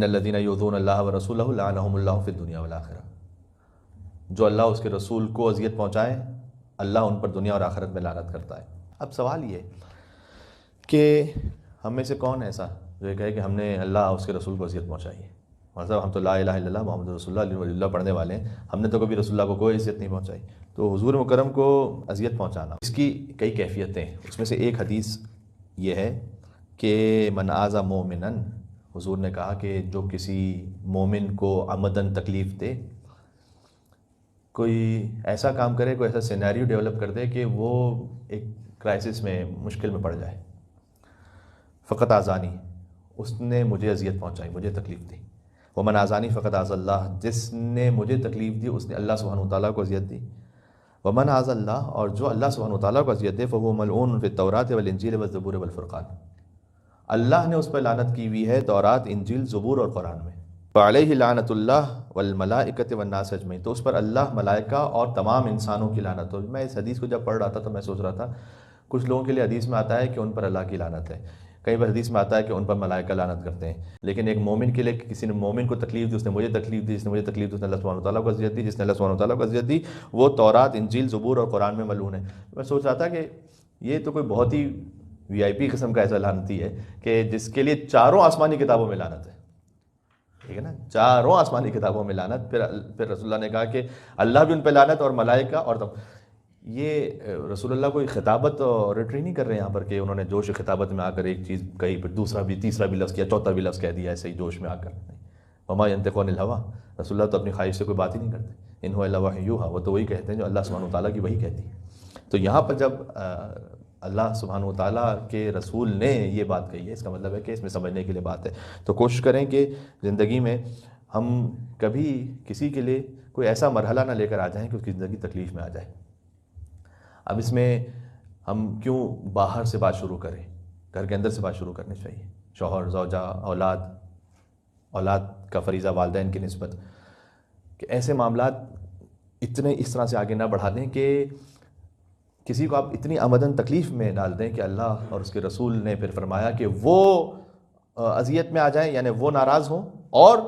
الذین یؤذون اللہ ورسولہ لعنہم اللہ فی الدنیا والآخرہ، جو اللہ اس کے رسول کو اذیت پہنچائے اللہ ان پر دنیا اور آخرت میں لعنت کرتا ہے۔ اب سوال یہ کہ ہم میں سے کون ایسا جو یہ کہے کہ ہم نے اللہ اس کے رسول کو اذیت پہنچائی ہے؟ مطلب ہم تو لا الہ الا اللہ محمد رسول اللہ ولی اللہ پڑھنے والے ہیں، ہم نے تو کبھی رسول اللہ کو کوئی اذیت نہیں پہنچائی۔ تو حضور مکرم کو اذیت پہنچانا اس کی کئی کیفیتیں، اس میں سے ایک حدیث یہ ہے کہ من آذى مومنا، حضور نے کہا کہ جو کسی مومن کو عمدن تکلیف دے، کوئی ایسا کام کرے، کوئی ایسا سینیریو ڈیولپ کر دے کہ وہ ایک کرائسس میں، مشکل میں پڑ جائے، فقط آذانی، اس نے مجھے اذیت پہنچائی، مجھے تکلیف دی۔ ومن آذانی فقط آذى اللہ، جس نے مجھے تکلیف دی اس نے اللہ سبحانہ وتعالیٰ کو اذیت دی۔ ومن آذى اللہ، اور جو اللہ سبحانہ وتعالیٰ کو اذیت دے، فهو ملعون فی التوراۃ والانجیل والزبور والفرقان، اللہ نے اس پر لعنت کی ہوئی ہے تورات، انجیل، زبور اور قرآن میں۔ فعلیہ لعنت اللہ والملائکۃ والناس اجمعین، تو اس پر اللہ، ملائکہ اور تمام انسانوں کی لعنت ہو۔ میں اس حدیث کو جب پڑھ رہا تھا تو میں سوچ رہا تھا کچھ لوگوں کے لیے حدیث میں آتا ہے کہ ان پر اللہ کی لعنت ہے، کئی بار حدیث میں آتا ہے کہ ان پر ملائکہ لعنت کرتے ہیں، لیکن ایک مومن کے لیے کسی نے مومن کو تکلیف دی، اس نے مجھے تکلیف دی، جس نے مجھے تکلیف دی اس نے اللہ سبحانہ وتعالیٰ کو اذیت دی، جس نے اللہ سبحانہ وتعالیٰ کو اذیت دی وہ تورات، انجیل، زبور اور قرآن میں ملعون ہے۔ میں سوچ رہا تھا کہ یہ تو کوئی بہت ہی وی آئی پی قسم کا ایسا لعنتی ہے کہ جس کے لیے چاروں آسمانی کتابوں میں لعنت ہے، ٹھیک ہے نا، چاروں آسمانی کتابوں میں لعنت۔ پھر رسول اللہ نے کہا کہ اللہ بھی ان پہ لعنت اور ملائکہ اور یہ رسول اللہ کوئی خطابت ریٹری نہیں کر رہے یہاں پر کہ انہوں نے جوش خطابت میں آ کر ایک چیز کہی، پھر دوسرا بھی، تیسرا بھی لفظ کیا، چوتھا بھی لفظ کہہ دیا ایسے ہی جوش میں آ کر۔ وما ينطق عن الهوى، رسول اللہ تو اپنی خواہش سے کوئی بات ہی نہیں کرتے، ان هو الا وحی یوحی، وہ تو وہی کہتے ہیں جو اللہ سبحانہ وتعالیٰ کی وحی کہتی ہے۔ تو یہاں پر جب اللہ سبحانہ وتعالیٰ کے رسول نے یہ بات کہی ہے، اس کا مطلب ہے کہ اس میں سمجھنے کے لیے بات ہے۔ تو کوشش کریں کہ زندگی میں ہم کبھی کسی کے لیے کوئی ایسا مرحلہ نہ لے کر آ جائیں کہ اس کی زندگی تکلیف میں آ جائے۔ اب اس میں ہم کیوں باہر سے بات شروع کریں، گھر کے اندر سے بات شروع کرنی چاہیے، شوہر، زوجہ، اولاد کا فریضہ والدین کی نسبت، کہ ایسے معاملات اتنے اس طرح سے آگے نہ بڑھا دیں کہ کسی کو آپ اتنی آمدن تکلیف میں ڈال دیں کہ اللہ اور اس کے رسول نے پھر فرمایا کہ وہ اذیت میں آ جائیں، یعنی وہ ناراض ہوں اور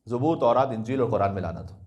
زبور، تورات، انجیل اور قرآن میں لعنت ہو۔